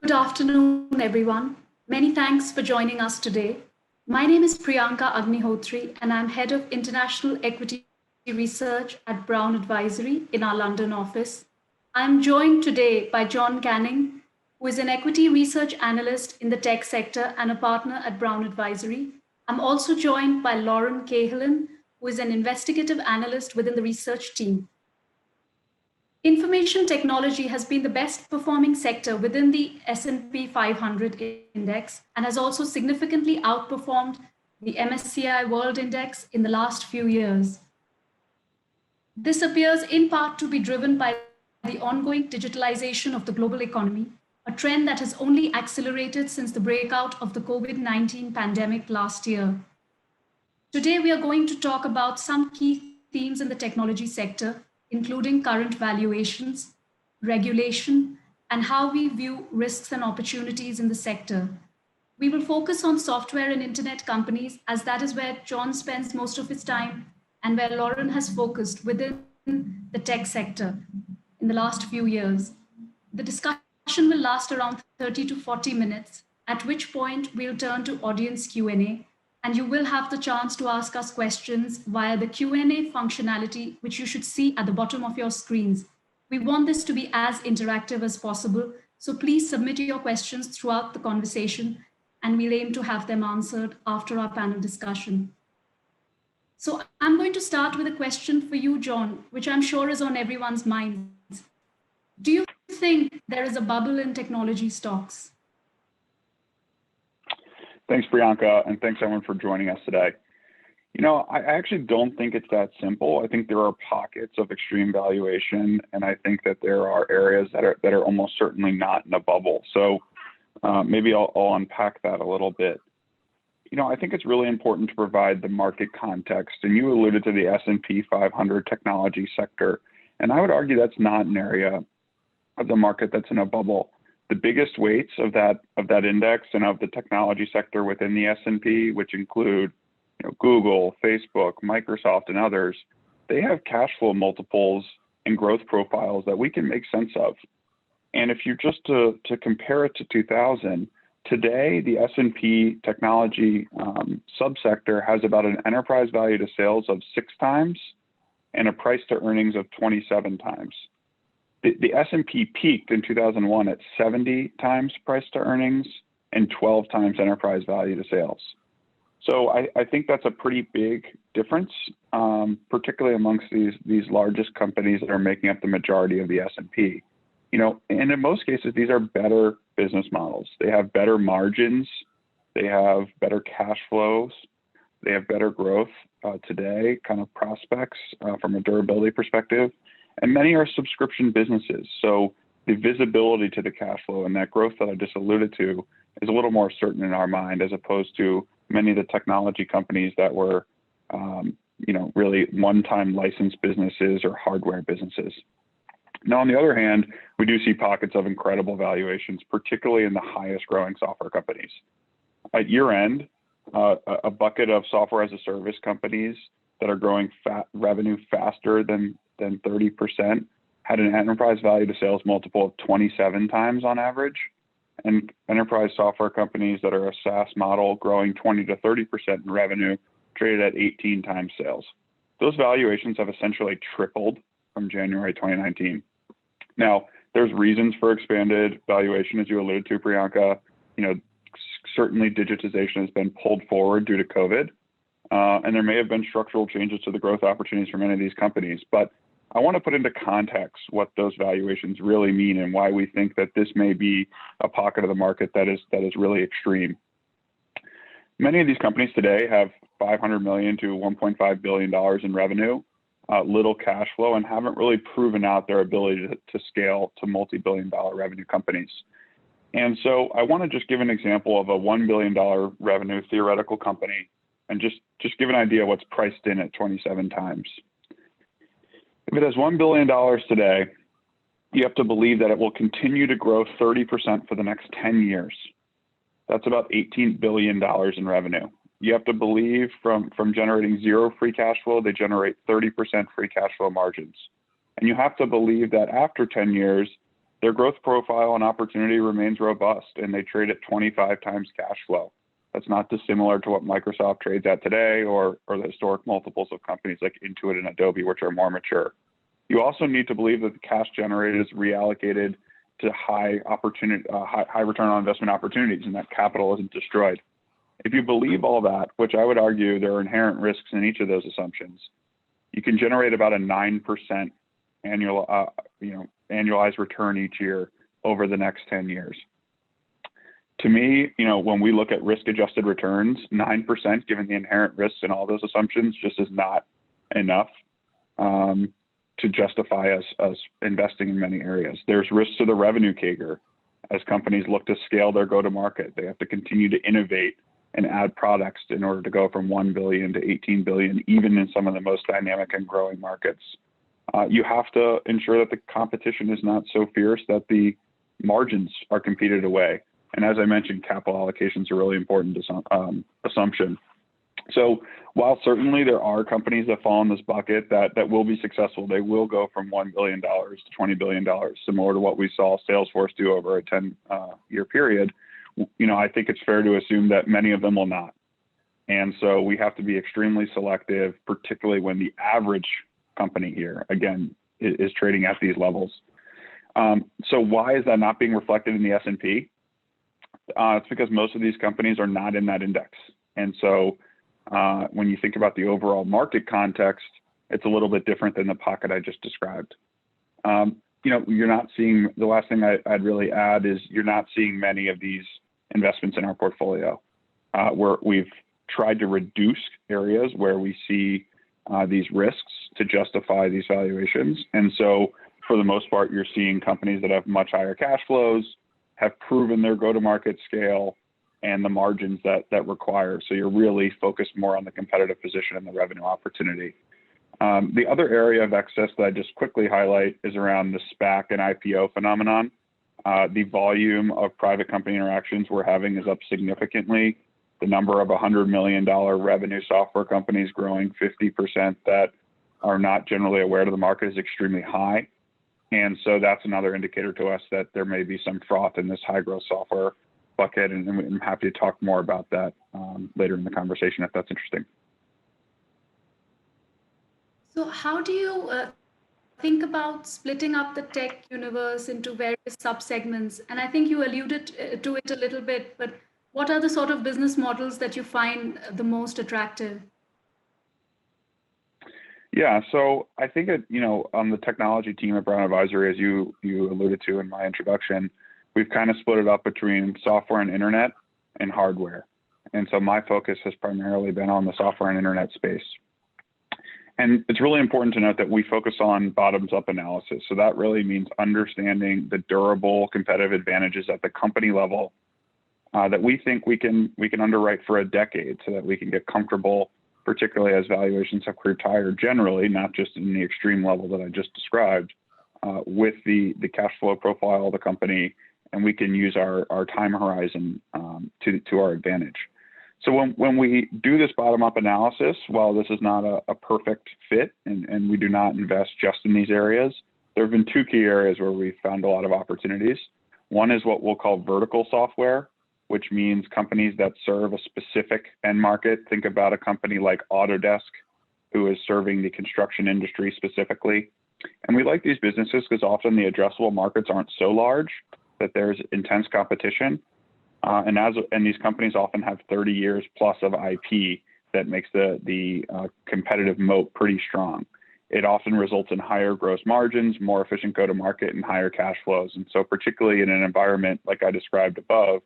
Good afternoon, everyone. Many thanks for joining us today. My name is Priyanka Agnihotri, and I'm Head of International Equity Research at Brown Advisory in our London office. I'm joined today by John Canning, who is an Equity Research Analyst in the tech sector and a partner at Brown Advisory. I'm also joined by Lauren Cahalan, who is an investigative analyst within the research team. Information technology has been the best performing sector within the S&P 500 index and has also significantly outperformed the MSCI World Index in the last few years. This appears in part to be driven by the ongoing digitalization of the global economy, a trend that has only accelerated since the breakout of the COVID-19 pandemic last year. Today, we are going to talk about some key themes in the technology sector, including current valuations, regulation, and how we view risks and opportunities in the sector. We will focus on software and internet companies, as that is where John spends most of his time and where Lauren has focused within the tech sector in the last few years. The discussion will last around 30 to 40 minutes, at which point we'll turn to audience Q&A, and you will have the chance to ask us questions via the Q&A functionality, which you should see at the bottom of your screens. We want this to be as interactive as possible, so please submit your questions throughout the conversation, and we'll aim to have them answered after our panel discussion. So I'm going to start with a question for you, John, which I'm sure is on everyone's minds. Do you think there is a bubble in technology stocks? Thanks, Priyanka, and thanks everyone for joining us today. You know, I actually don't think it's that simple. I think there are pockets of extreme valuation, and I think that there are areas that are almost certainly not in a bubble. So maybe I'll unpack that a little bit. You know, I think it's really important to provide the market context, and you alluded to the S&P 500 technology sector, and I would argue that's not an area of the market that's in a bubble. The biggest weights of that index and of the technology sector within the S&P, which include Google, Facebook, Microsoft, and others, they have cash flow multiples and growth profiles that we can make sense of. And if you just to compare it to 2000, today the S&P technology subsector has about an enterprise value to sales of 6 times and a price to earnings of 27 times. The S&P peaked in 2001 at 70 times price to earnings and 12 times enterprise value to sales. So I think that's a pretty big difference, particularly amongst these largest companies that are making up the majority of the S&P. You know, and in most cases, these are better business models. They have better margins, they have better cash flows, they have better growth today, kind of prospects from a durability perspective. And many are subscription businesses. So the visibility to the cash flow and that growth that I just alluded to is a little more certain in our mind, as opposed to many of the technology companies that were, really one-time licensed businesses or hardware businesses. Now, on the other hand, we do see pockets of incredible valuations, particularly in the highest growing software companies. At year end, a bucket of software as a service companies that are growing revenue faster than 30% had an enterprise value to sales multiple of 27 times on average. And enterprise software companies that are a SaaS model growing 20 to 30% in revenue traded at 18 times sales. Those valuations have essentially tripled from January 2019. Now, there's reasons for expanded valuation, as you alluded to, Priyanka. You know, certainly digitization has been pulled forward due to COVID. And there may have been structural changes to the growth opportunities for many of these companies. But I want to put into context what those valuations really mean and why we think that this may be a pocket of the market that is really extreme. Many of these companies today have $500 million to $1.5 billion in revenue, little cash flow, and haven't really proven out their ability to scale to multi-billion-dollar revenue companies. And so I want to just give an example of a $1 billion revenue theoretical company and just give an idea what's priced in at 27 times. If it has $1 billion today, you have to believe that it will continue to grow 30% for the next 10 years. That's about $18 billion in revenue. You have to believe from generating zero free cash flow, they generate 30% free cash flow margins. And you have to believe that after 10 years, their growth profile and opportunity remains robust, and they trade at 25 times cash flow. That's not dissimilar to what Microsoft trades at today, or the historic multiples of companies like Intuit and Adobe, which are more mature. You also need to believe that the cash generated is reallocated to high return on investment opportunities, and that capital isn't destroyed. If you believe all that, which I would argue there are inherent risks in each of those assumptions, you can generate about a 9% annualized return each year over the next 10 years. To me, when we look at risk-adjusted returns, 9%, given the inherent risks in all those assumptions, just is not enough to justify us investing in many areas. There's risks to the revenue CAGR as companies look to scale their go-to-market. They have to continue to innovate and add products in order to go from 1 billion to 18 billion, even in some of the most dynamic and growing markets. You have to ensure that the competition is not so fierce that the margins are competed away. And as I mentioned, capital allocation is a really important assumption. So while certainly there are companies that fall in this bucket that will be successful, they will go from $1 billion to $20 billion, similar to what we saw Salesforce do over a 10-year period. I think it's fair to assume that many of them will not. And so we have to be extremely selective, particularly when the average company here, again, is trading at these levels. So why is that not being reflected in the S&P? It's because most of these companies are not in that index. And so when you think about the overall market context, it's a little bit different than the pocket I just described. You're not seeing, the last thing I'd really add is you're not seeing many of these investments in our portfolio. We've tried to reduce areas where we see these risks to justify these valuations. And so for the most part, you're seeing companies that have much higher cash flows, have proven their go-to-market scale and the margins that require. So you're really focused more on the competitive position and the revenue opportunity. The other area of excess that I just quickly highlight is around the SPAC and IPO phenomenon. The volume of private company interactions we're having is up significantly. The number of $100 million revenue software companies growing 50% that are not generally aware to the market is extremely high. And so that's another indicator to us that there may be some froth in this high growth software bucket. And I'm happy to talk more about that later in the conversation if that's interesting. So how do you think about splitting up the tech universe into various subsegments? And I think you alluded to it a little bit, but what are the sort of business models that you find the most attractive? Yeah, so I think on the technology team at Brown Advisory, as you alluded to in my introduction, we've kind of split it up between software and internet and hardware. And so my focus has primarily been on the software and internet space. And it's really important to note that we focus on bottoms-up analysis. So that really means understanding the durable competitive advantages at the company level that we think we can underwrite for a decade, so that we can get comfortable, particularly as valuations have creeped higher generally, not just in the extreme level that I just described, with the cash flow profile of the company, and we can use our time horizon to our advantage. So when we do this bottom-up analysis, while this is not a perfect fit, and we do not invest just in these areas, there have been two key areas where we've found a lot of opportunities. One is what we'll call vertical software, which means companies that serve a specific end market. Think about a company like Autodesk, who is serving the construction industry specifically. And we like these businesses because often the addressable markets aren't so large that there's intense competition. And these companies often have 30 years plus of IP that makes the competitive moat pretty strong. It often results in higher gross margins, more efficient go-to-market, and higher cash flows. And so particularly in an environment like I described above,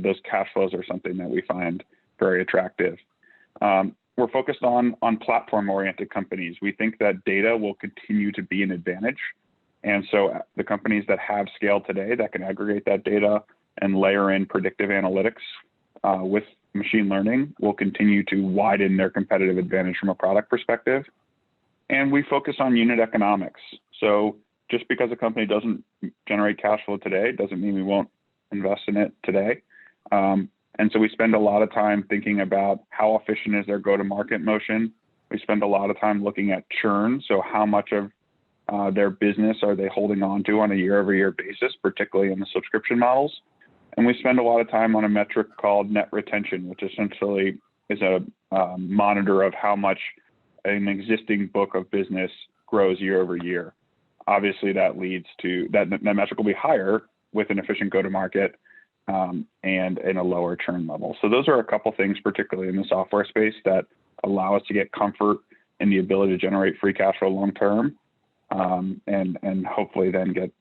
those cash flows are something that we find very attractive. We're focused on platform-oriented companies. We think that data will continue to be an advantage. And so the companies that have scale today that can aggregate that data and layer in predictive analytics with machine learning will continue to widen their competitive advantage from a product perspective. And we focus on unit economics. So just because a company doesn't generate cash flow today doesn't mean we won't invest in it today. And so we spend a lot of time thinking about how efficient is their go-to-market motion. We spend a lot of time looking at churn. So how much of their business are they holding on to on a year-over-year basis, particularly in the subscription models. And we spend a lot of time on a metric called net retention, which essentially is a monitor of how much an existing book of business grows year over year. Obviously, that leads to that metric will be higher with an efficient go-to-market and in a lower churn level. So those are a couple things, particularly in the software space, that allow us to get comfort in the ability to generate free cash flow long term, and hopefully then get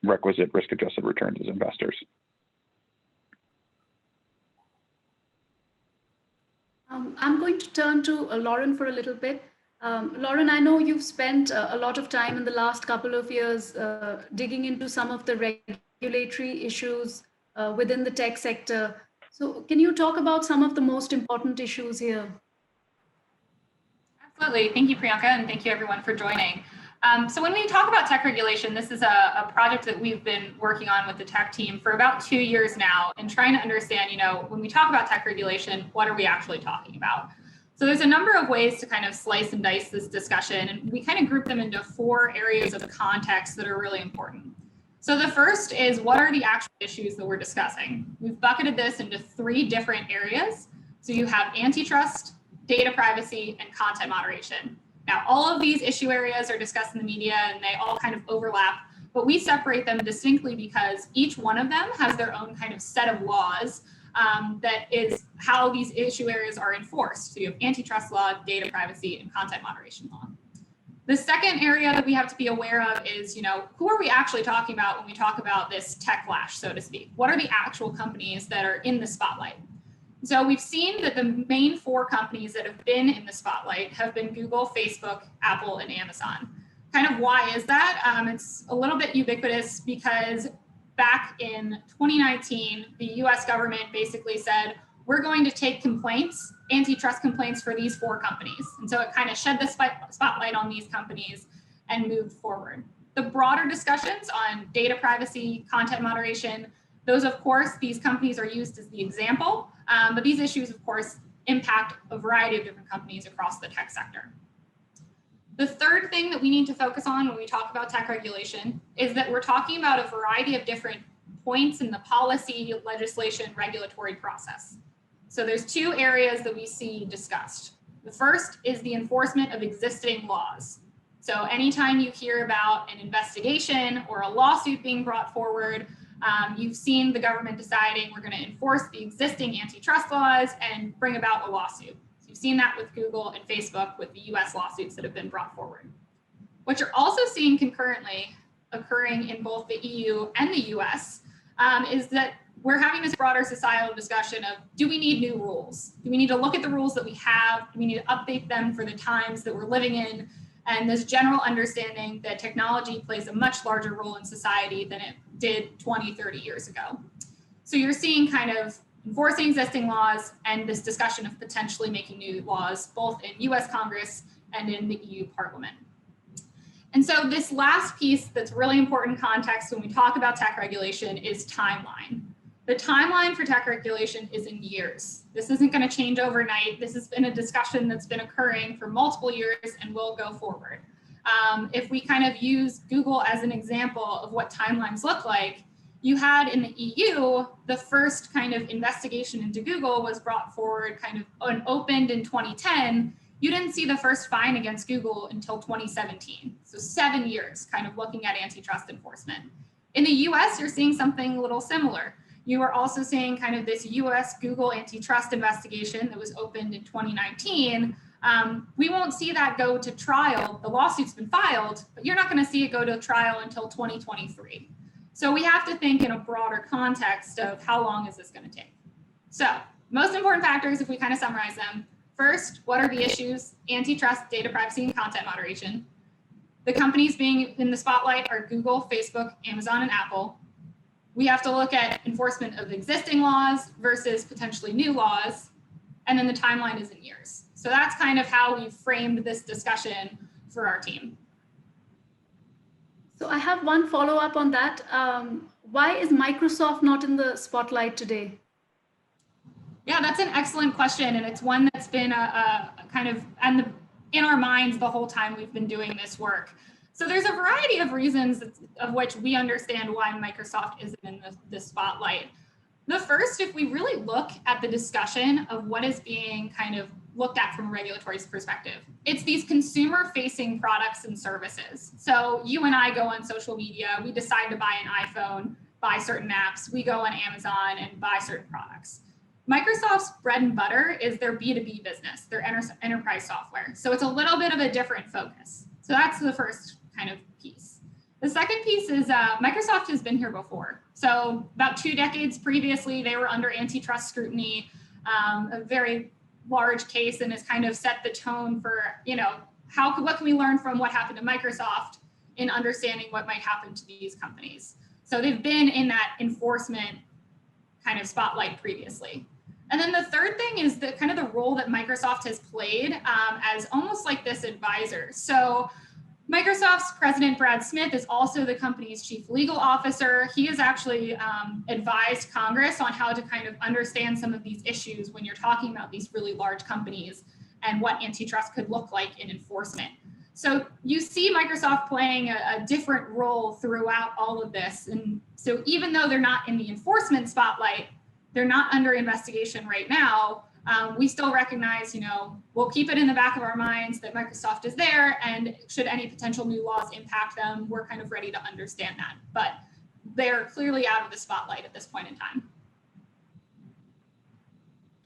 requisite risk-adjusted returns as investors. I'm going to turn to Lauren for a little bit. Lauren, I know you've spent a lot of time in the last couple of years digging into some of the regulatory issues within the tech sector. So can you talk about some of the most important issues here? Absolutely. Thank you, Priyanka, and thank you everyone for joining. So when we talk about tech regulation, this is a project that we've been working on with the tech team for about 2 years now, and trying to understand, when we talk about tech regulation, what are we actually talking about? So there's a number of ways to kind of slice and dice this discussion, and we kind of group them into 4 areas of context that are really important. So the first is, what are the actual issues that we're discussing? We've bucketed this into 3 different areas. So you have antitrust, data privacy, and content moderation. Now, all of these issue areas are discussed in the media and they all kind of overlap, but we separate them distinctly because each one of them has their own kind of set of laws that is how these issue areas are enforced. So you have antitrust law, data privacy, and content moderation law. The second area that we have to be aware of is, who are we actually talking about when we talk about this tech flash, so to speak? What are the actual companies that are in the spotlight? So we've seen that the main 4 companies that have been in the spotlight have been Google, Facebook, Apple, and Amazon. Kind of why is that? It's a little bit ubiquitous because back in 2019, the US government basically said, we're going to take complaints, antitrust complaints for these 4 companies. And so it kind of shed the spotlight on these companies and moved forward. The broader discussions on data privacy, content moderation, those, of course, these companies are used as the example, but these issues, of course, impact a variety of different companies across the tech sector. The third thing that we need to focus on when we talk about tech regulation is that we're talking about a variety of different points in the policy, legislation, regulatory process. So there's 2 areas that we see discussed. The first is the enforcement of existing laws. So anytime you hear about an investigation or a lawsuit being brought forward, you've seen the government deciding we're going to enforce the existing antitrust laws and bring about a lawsuit. So you've seen that with Google and Facebook with the US lawsuits that have been brought forward. What you're also seeing concurrently occurring in both the EU and the US is that we're having this broader societal discussion of, do we need new rules? Do we need to look at the rules that we have? Do we need to update them for the times that we're living in? And this general understanding that technology plays a much larger role in society than it did 20, 30 years ago. So you're seeing kind of enforcing existing laws and this discussion of potentially making new laws, both in US Congress and in the EU Parliament. And so this last piece that's really important context when we talk about tech regulation is timeline. The timeline for tech regulation is in years. This isn't going to change overnight. This has been a discussion that's been occurring for multiple years and will go forward. If we kind of use Google as an example of what timelines look like, you had in the EU, the first kind of investigation into Google was brought forward kind of and opened in 2010. You didn't see the first fine against Google until 2017. So 7 years kind of looking at antitrust enforcement. In the US, you're seeing something a little similar. You are also seeing kind of this US Google antitrust investigation that was opened in 2019. We won't see that go to trial. The lawsuit's been filed, but you're not going to see it go to trial until 2023. So we have to think in a broader context of how long is this going to take. So most important factors, if we kind of summarize them, first, what are the issues? Antitrust, data privacy, and content moderation. The companies being in the spotlight are Google, Facebook, Amazon, and Apple. We have to look at enforcement of existing laws versus potentially new laws. And then the timeline is in years. So that's kind of how we framed this discussion for our team. So I have one follow-up on that. Why is Microsoft not in the spotlight today? Yeah, that's an excellent question. And it's one that's been a kind of in our minds the whole time we've been doing this work. So there's a variety of reasons of which we understand why Microsoft isn't in the spotlight. The first, if we really look at the discussion of what is being kind of looked at from a regulatory perspective, it's these consumer-facing products and services. So you and I go on social media, we decide to buy an iPhone, buy certain apps, we go on Amazon and buy certain products. Microsoft's bread and butter is their B2B business, their enterprise software. So it's a little bit of a different focus. So that's the first kind of piece. The second piece is Microsoft has been here before. So about 2 decades previously, they were under antitrust scrutiny, a very large case, and has kind of set the tone for, what can we learn from what happened to Microsoft in understanding what might happen to these companies. So they've been in that enforcement kind of spotlight previously. And then the third thing is the kind of the role that Microsoft has played as almost like this advisor. So Microsoft's president, Brad Smith, is also the company's chief legal officer. He has actually advised Congress on how to kind of understand some of these issues when you're talking about these really large companies and what antitrust could look like in enforcement. So you see Microsoft playing a different role throughout all of this. And so even though they're not in the enforcement spotlight, they're not under investigation right now, we still recognize, we'll keep it in the back of our minds that Microsoft is there, and should any potential new laws impact them, we're kind of ready to understand that. But they're clearly out of the spotlight at this point in time.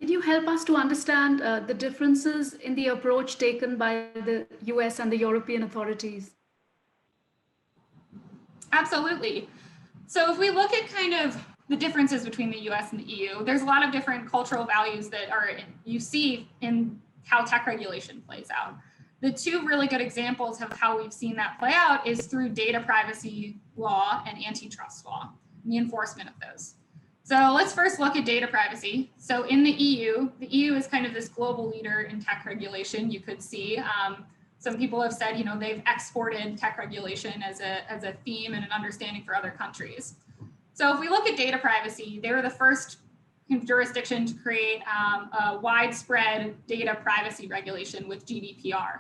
Can you help us to understand the differences in the approach taken by the US and the European authorities? Absolutely. So if we look at kind of the differences between the US and the EU, there's a lot of different cultural values that you see in how tech regulation plays out. The 2 really good examples of how we've seen that play out is through data privacy law and antitrust law, and the enforcement of those. So let's first look at data privacy. So in the EU is kind of this global leader in tech regulation. You could see some people have said, they've exported tech regulation as a theme and an understanding for other countries. So if we look at data privacy, they were the first jurisdiction to create a widespread data privacy regulation with GDPR.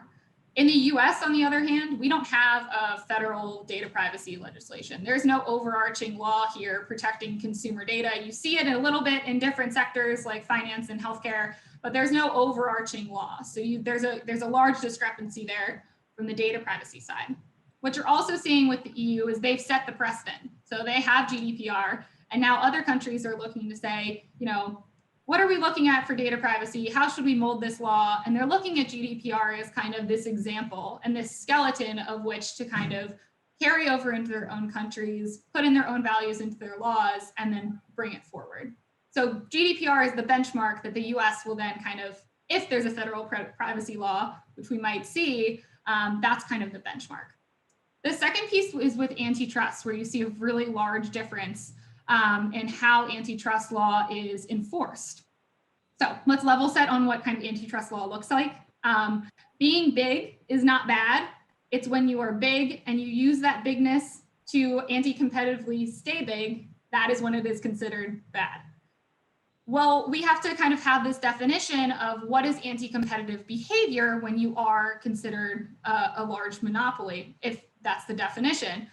In the US, on the other hand, we don't have a federal data privacy legislation. There's no overarching law here protecting consumer data. You see it a little bit in different sectors like finance and healthcare, but there's no overarching law. So there's a large discrepancy there from the data privacy side. What you're also seeing with the EU is they've set the precedent. So they have GDPR, and now other countries are looking to say, what are we looking at for data privacy? How should we mold this law? And they're looking at GDPR as kind of this example and this skeleton of which to kind of carry over into their own countries, put in their own values into their laws, and then bring it forward. So GDPR is the benchmark that the US will then kind of, if there's a federal privacy law, which we might see, that's kind of the benchmark. The second piece is with antitrust, where you see a really large difference in how antitrust law is enforced. So let's level set on what kind of antitrust law looks like. Being big is not bad. It's when you are big and you use that bigness to anti-competitively stay big, that is when it is considered bad. Well, we have to kind of have this definition of what is anti-competitive behavior when you are considered a large monopoly, if that's the definition.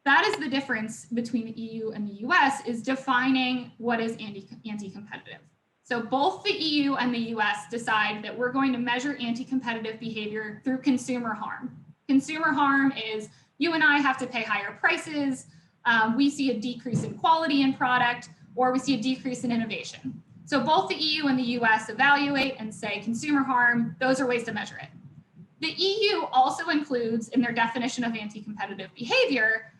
That is the difference between the EU and the US, is defining what is anti-competitive. So both the EU and the US decide that we're going to measure anti-competitive behavior through consumer harm. Consumer harm is you and I have to pay higher prices, we see a decrease in quality in product, or we see a decrease in innovation. So both the EU and the US evaluate and say consumer harm, those are ways to measure it. The EU also includes in their definition of anti-competitive behavior,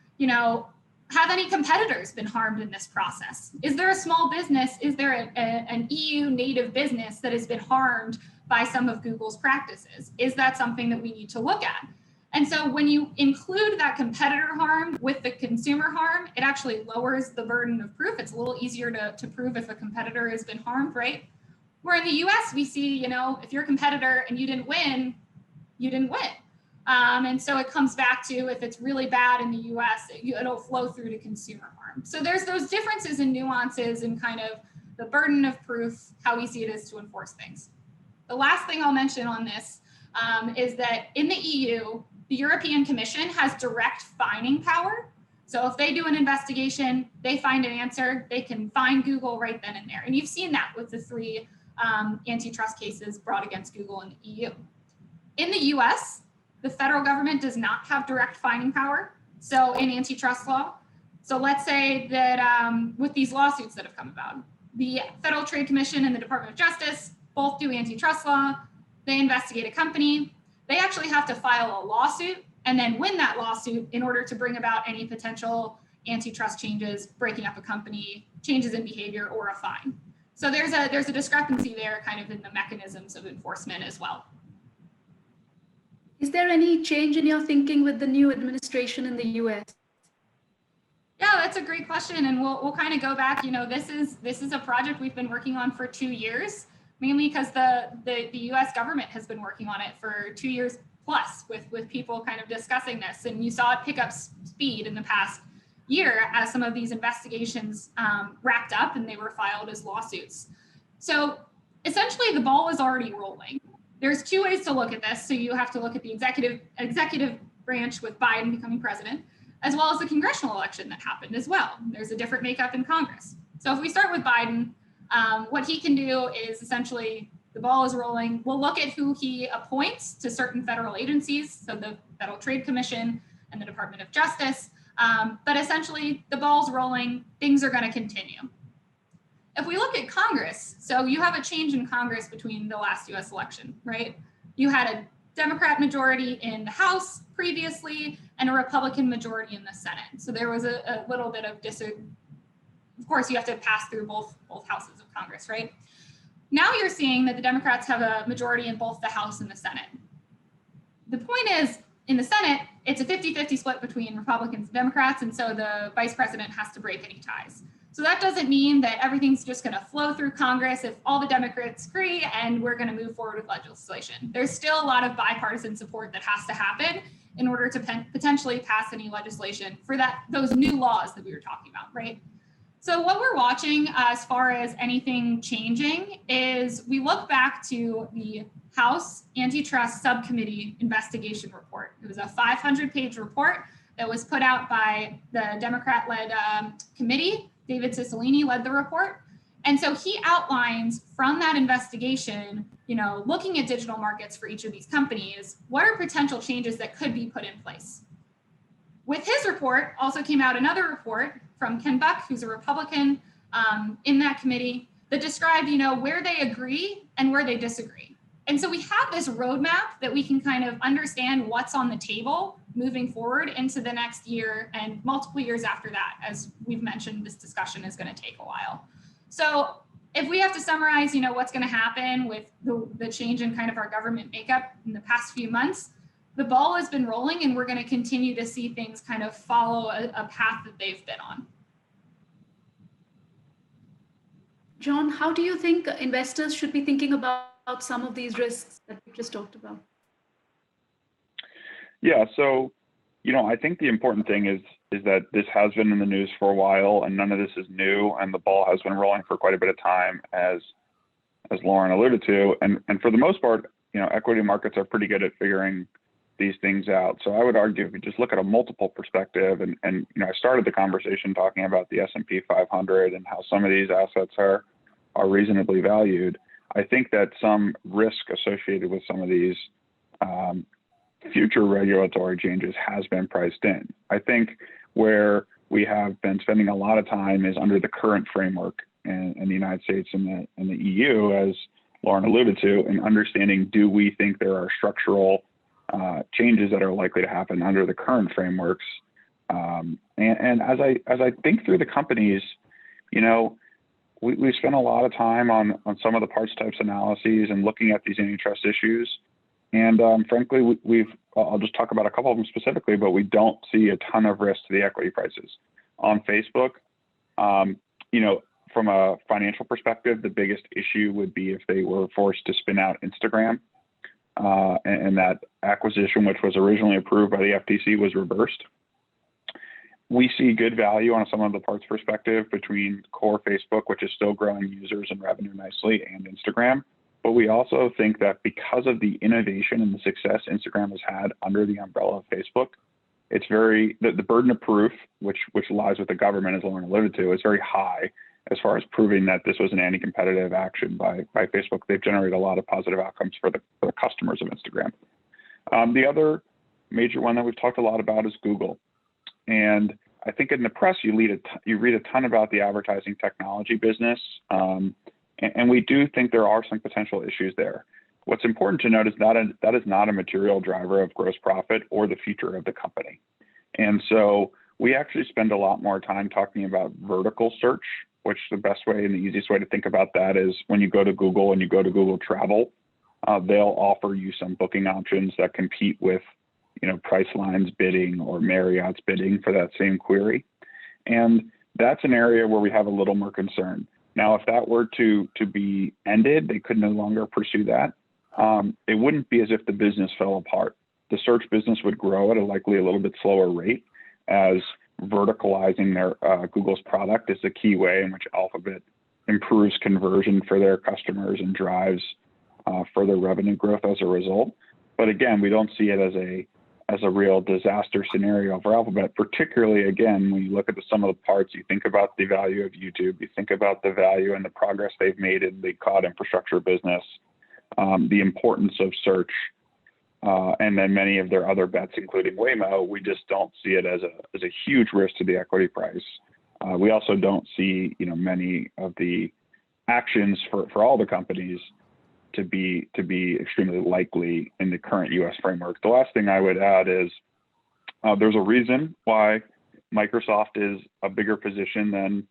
have any competitors been harmed in this process? Is there a small business? Is there an EU native business that has been harmed by some of Google's practices? Is that something that we need to look at? And so when you include that competitor harm with the consumer harm, it actually lowers the burden of proof. It's a little easier to prove if a competitor has been harmed, right? Where in the US, we see, if you're a competitor and you didn't win, you didn't win. And so it comes back to, if it's really bad in the US, it'll flow through to consumer harm. So there's those differences and nuances and kind of the burden of proof, how easy it is to enforce things. The last thing I'll mention on this is that in the EU, The European Commission has direct fining power. So if they do an investigation, they find an answer, they can fine Google right then and there. And you've seen that with the 3 antitrust cases brought against Google in the EU. In the US, the federal government does not have direct fining power. So in antitrust law, so let's say that with these lawsuits that have come about, the Federal Trade Commission and the Department of Justice both do antitrust law. They investigate a company. They actually have to file a lawsuit and then win that lawsuit in order to bring about any potential antitrust changes, breaking up a company, changes in behavior, or a fine. So there's a discrepancy there kind of in the mechanisms of enforcement as well. Is there any change in your thinking with the new administration in the US? Yeah, that's a great question. And we'll kind of go back, this is a project we've been working on for 2 years, mainly because the US government has been working on it for 2 years plus with people kind of discussing this. And you saw it pick up speed in the past year as some of these investigations wrapped up and they were filed as lawsuits. So essentially the ball is already rolling. There's 2 ways to look at this. So you have to look at the executive branch with Biden becoming president, as well as the congressional election that happened as well. There's a different makeup in Congress. So if we start with Biden, what he can do is essentially the ball is rolling. We'll look at who he appoints to certain federal agencies, so the Federal Trade Commission and the Department of Justice. But essentially the ball's rolling, things are going to continue. If we look at Congress, so you have a change in Congress between the last US election, right? You had a Democrat majority in the House previously and a Republican majority in the Senate. So there was a little bit of of course, you have to pass through both houses of Congress, right? Now you're seeing that the Democrats have a majority in both the House and the Senate. The point is, in the Senate, it's a 50-50 split between Republicans and Democrats, and so the vice president has to break any ties. So that doesn't mean that everything's just going to flow through Congress if all the Democrats agree and we're going to move forward with legislation. There's still a lot of bipartisan support that has to happen in order to potentially pass any legislation for those new laws that we were talking about, right? So what we're watching as far as anything changing is we look back to the House Antitrust Subcommittee investigation report. It was a 500-page report that was put out by the Democrat-led committee. David Cicilline led the report. And so he outlines from that investigation, looking at digital markets for each of these companies, what are potential changes that could be put in place? With his report also came out another report from Ken Buck, who's a Republican in that committee, that described, where they agree and where they disagree. And so we have this roadmap that we can kind of understand what's on the table moving forward into the next year and multiple years after that. As we've mentioned, this discussion is going to take a while. So if we have to summarize, what's going to happen with the change in kind of our government makeup in the past few months, the ball has been rolling and we're going to continue to see things kind of follow a path that they've been on. John, how do you think investors should be thinking about some of these risks that we just talked about? Yeah, so, I think the important thing is that this has been in the news for a while and none of this is new, and the ball has been rolling for quite a bit of time, as Lauren alluded to. And for the most part, equity markets are pretty good at figuring these things out. So I would argue if you just look at a multiple perspective, and I started the conversation talking about the S&P 500 and how some of these assets are reasonably valued. I think that some risk associated with some of these future regulatory changes has been priced in. I think where we have been spending a lot of time is under the current framework in the United States and the EU, as Lauren alluded to, and understanding, do we think there are structural changes that are likely to happen under the current frameworks? And as I think through the companies, we spent a lot of time on some of the parts types analyses and looking at these antitrust issues. And frankly, I'll just talk about a couple of them specifically, but we don't see a ton of risk to the equity prices. On Facebook, from a financial perspective, the biggest issue would be if they were forced to spin out Instagram. And that acquisition, which was originally approved by the FTC, was reversed. We see good value on some of the parts perspective between core Facebook, which is still growing users and revenue nicely, and Instagram. But we also think that because of the innovation and the success Instagram has had under the umbrella of Facebook, it's the burden of proof, which lies with the government, as Lauren alluded to, is very high as far as proving that this was an anti-competitive action by Facebook. They've generated a lot of positive outcomes for the customers of Instagram. The other major one that we've talked a lot about is Google. And I think in the press, you read a ton about the advertising technology business. And we do think there are some potential issues there. What's important to note is that is not a material driver of gross profit or the future of the company. And so we actually spend a lot more time talking about vertical search, which the best way and the easiest way to think about that is when you go to Google and you go to Google Travel, they'll offer you some booking options that compete with, Priceline's bidding or Marriott's bidding for that same query. And that's an area where we have a little more concern. Now, if that were to be ended, they could no longer pursue that. It wouldn't be as if the business fell apart. The search business would grow at a likely a little bit slower rate, as verticalizing their Google's product is the key way in which Alphabet improves conversion for their customers and drives further revenue growth as a result. But again, we don't see it as a real disaster scenario for Alphabet, particularly, again, when you look at the sum of the parts, you think about the value of YouTube, you think about the value and the progress they've made in the cloud infrastructure business, the importance of search, and then many of their other bets, including Waymo. We just don't see it as a huge risk to the equity price. We also don't see, many of the actions for all the companies to be extremely likely in the current U.S. framework. The last thing I would add is there's a reason why Microsoft is a bigger position than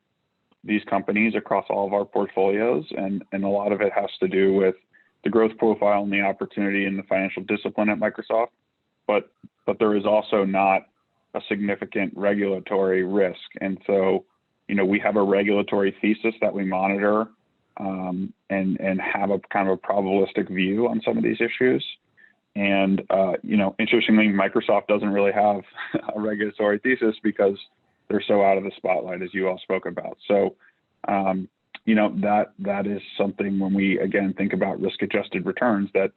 these companies across all of our portfolios, and a lot of it has to do with the growth profile and the opportunity and the financial discipline at Microsoft, but there is also not a significant regulatory risk. And so, we have a regulatory thesis that we monitor and have a kind of a probabilistic view on some of these issues. And, interestingly, Microsoft doesn't really have a regulatory thesis because they're so out of the spotlight, as you all spoke about. So, that is something when we, again, think about risk-adjusted returns that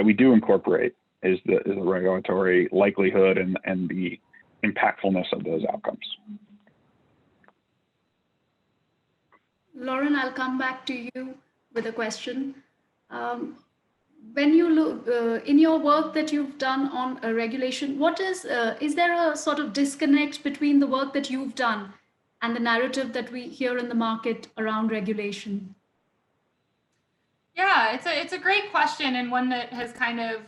we do incorporate is the regulatory likelihood and the impactfulness of those outcomes. Lauren, I'll come back to you with a question. When you look in your work that you've done on regulation, is there a sort of disconnect between the work that you've done and the narrative that we hear in the market around regulation? Yeah, it's a great question, and one that has kind of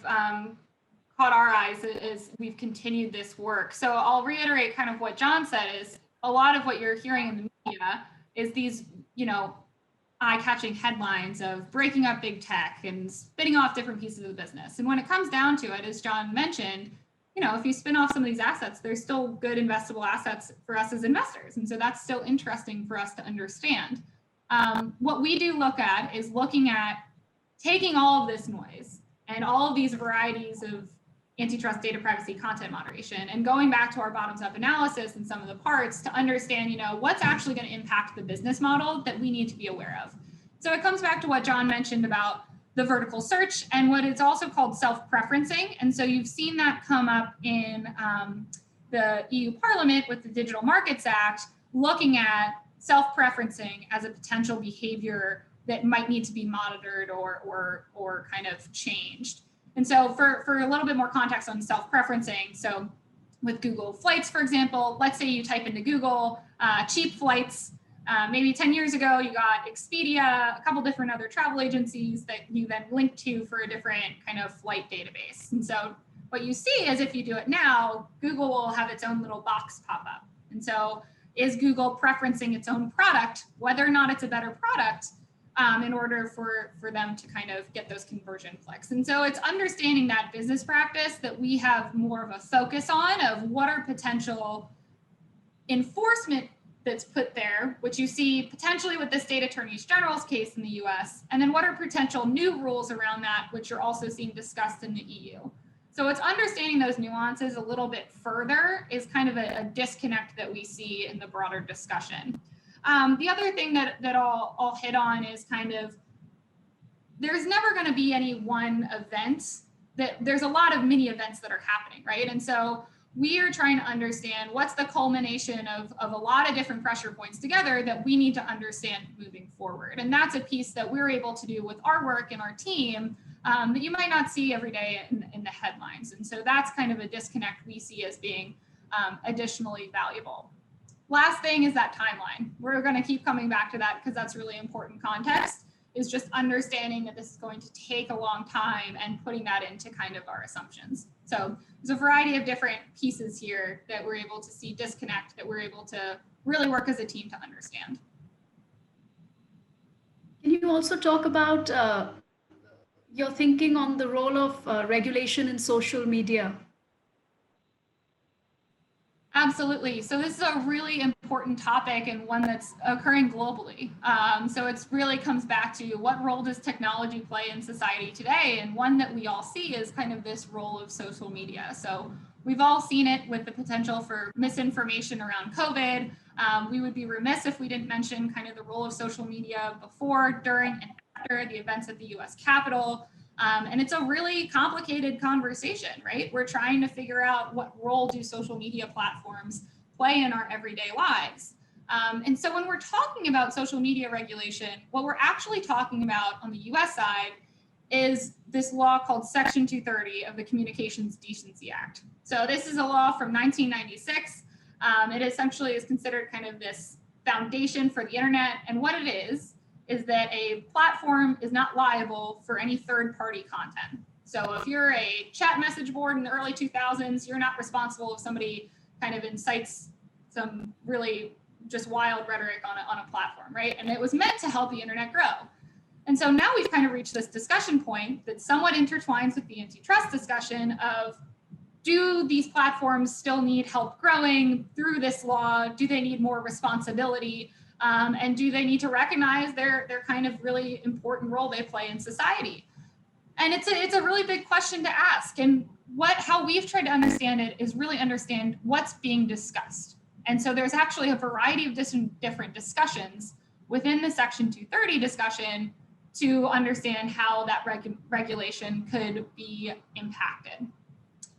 caught our eyes as we've continued this work. So I'll reiterate kind of what John said is a lot of what you're hearing in the media is these, eye-catching headlines of breaking up big tech and spinning off different pieces of the business. And when it comes down to it, as John mentioned, if you spin off some of these assets, there's still good investable assets for us as investors. And so that's still interesting for us to understand. What we do look at is looking at taking all of this noise and all of these varieties of antitrust, data privacy, content moderation, and going back to our bottoms-up analysis and some of the parts to understand, what's actually going to impact the business model that we need to be aware of. So it comes back to what John mentioned about the vertical search and what is also called self-preferencing. And so you've seen that come up in the EU Parliament with the Digital Markets Act, looking at self-preferencing as a potential behavior that might need to be monitored or kind of changed. And so for a little bit more context on self-preferencing, so with Google Flights, for example, let's say you type into Google cheap flights. Maybe 10 years ago, you got Expedia, a couple different other travel agencies that you then link to for a different kind of flight database. And so what you see is if you do it now, Google will have its own little box pop up. And so is Google preferencing its own product, whether or not it's a better product, in order for them to kind of get those conversion clicks. And so it's understanding that business practice that we have more of a focus on of what are potential enforcement that's put there, which you see potentially with the state attorneys general's case in the US, and then what are potential new rules around that, which you're also seeing discussed in the EU. So it's understanding those nuances a little bit further is kind of a disconnect that we see in the broader discussion. The other thing that I'll hit on is kind of there's never going to be any one event. That there's a lot of mini events that are happening, right? And so we are trying to understand what's the culmination of a lot of different pressure points together that we need to understand moving forward. And that's a piece that we're able to do with our work and our team that you might not see every day in the headlines. And so that's kind of a disconnect we see as being additionally valuable. Last thing is that timeline. We're going to keep coming back to that because that's really important context, is just understanding that this is going to take a long time and putting that into kind of our assumptions. So there's a variety of different pieces here that we're able to see disconnect, that we're able to really work as a team to understand. Can you also talk about your thinking on the role of regulation in social media? Absolutely. So this is a really important topic and one that's occurring globally. So it really comes back to what role does technology play in society today? And one that we all see is kind of this role of social media. So we've all seen it with the potential for misinformation around COVID. We would be remiss if we didn't mention kind of the role of social media before, during, and after the events at the US Capitol. And it's a really complicated conversation, right? We're trying to figure out what role do social media platforms play in our everyday lives. And so when we're talking about social media regulation, what we're actually talking about on the US side is this law called Section 230 of the Communications Decency Act. So this is a law from 1996. It essentially is considered kind of this foundation for the internet. And what it is that a platform is not liable for any third-party content. So if you're a chat message board in the early 2000s, you're not responsible if somebody kind of incites some really just wild rhetoric on a platform, right? And it was meant to help the internet grow. And so now we've kind of reached this discussion point that somewhat intertwines with the antitrust discussion of, do these platforms still need help growing through this law? Do they need more responsibility? And do they need to recognize their kind of really important role they play in society? And it's a really big question to ask. And how we've tried to understand it is really understand what's being discussed. And so there's actually a variety of different discussions within the Section 230 discussion to understand how that regulation could be impacted.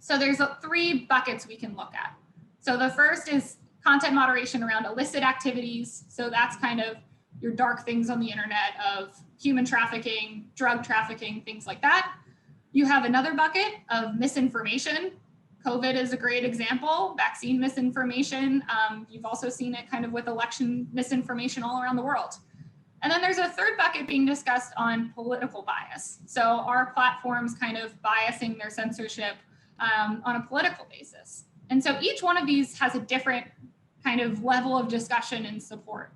So there's three buckets we can look at. So the first is content moderation around illicit activities. So that's kind of your dark things on the internet of human trafficking, drug trafficking, things like that. You have another bucket of misinformation. COVID is a great example, vaccine misinformation. You've also seen it kind of with election misinformation all around the world. And then there's a third bucket being discussed on political bias. So are platforms kind of biasing their censorship on a political basis? And so each one of these has a different kind of level of discussion and support.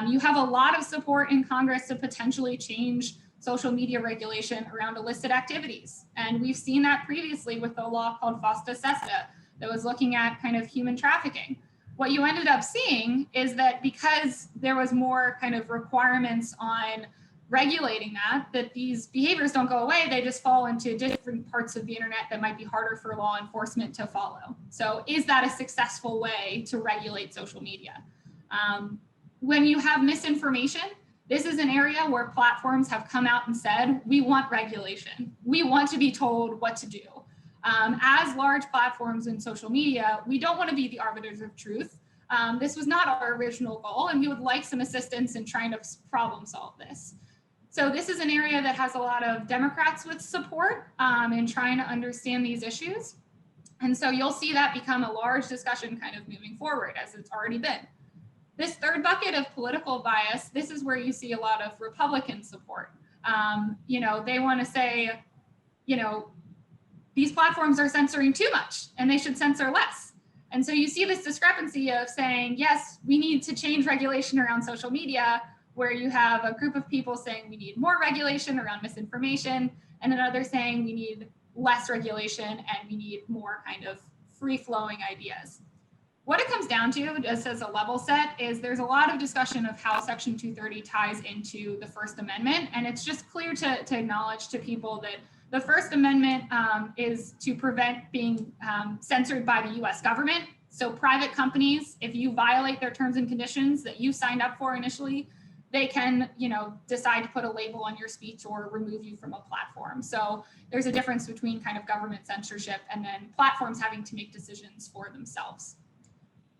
You have a lot of support in Congress to potentially change social media regulation around illicit activities. And we've seen that previously with the law called FOSTA SESTA that was looking at kind of human trafficking. What you ended up seeing is that because there was more kind of requirements on regulating that these behaviors don't go away, they just fall into different parts of the internet that might be harder for law enforcement to follow. So is that a successful way to regulate social media? When you have misinformation, this is an area where platforms have come out and said, we want regulation. We want to be told what to do. As large platforms in social media, we don't want to be the arbiters of truth. This was not our original goal, and we would like some assistance in trying to problem solve this. So this is an area that has a lot of Democrats with support in trying to understand these issues. And so you'll see that become a large discussion kind of moving forward, as it's already been. This third bucket of political bias, this is where you see a lot of Republican support. They want to say, these platforms are censoring too much and they should censor less. And so you see this discrepancy of saying, yes, we need to change regulation around social media, where you have a group of people saying we need more regulation around misinformation, and another saying we need less regulation and we need more kind of free-flowing ideas. What it comes down to, just as a level set, is there's a lot of discussion of how Section 230 ties into the First Amendment, and it's just clear to acknowledge to people that the First Amendment is to prevent being censored by the US government. So private companies, if you violate their terms and conditions that you signed up for initially, they can, decide to put a label on your speech or remove you from a platform. So there's a difference between kind of government censorship and then platforms having to make decisions for themselves.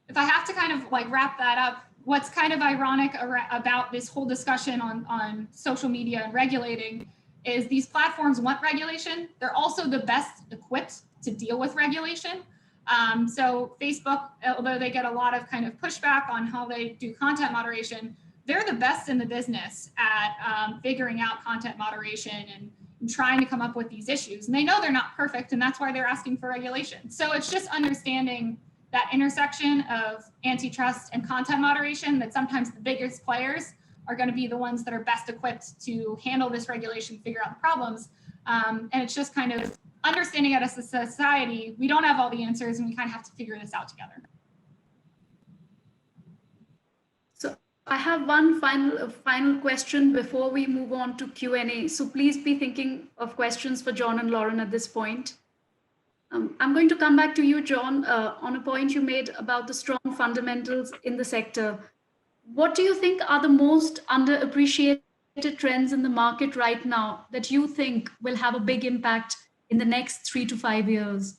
If I have to kind of like wrap that up, what's kind of ironic about this whole discussion on social media and regulating is these platforms want regulation. They're also the best equipped to deal with regulation. So Facebook, although they get a lot of kind of pushback on how they do content moderation, they're the best in the business at figuring out content moderation and trying to come up with these issues. And they know they're not perfect, and that's why they're asking for regulation. So it's just understanding that intersection of antitrust and content moderation, that sometimes the biggest players are going to be the ones that are best equipped to handle this regulation, figure out the problems. And it's just kind of understanding as a society, we don't have all the answers and we kind of have to figure this out together. So I have one final question before we move on to Q&A. So please be thinking of questions for John and Lauren at this point. I'm going to come back to you, John, on a point you made about the strong fundamentals in the sector. What do you think are the most underappreciated trends in the market right now that you think will have a big impact in the next 3 to 5 years?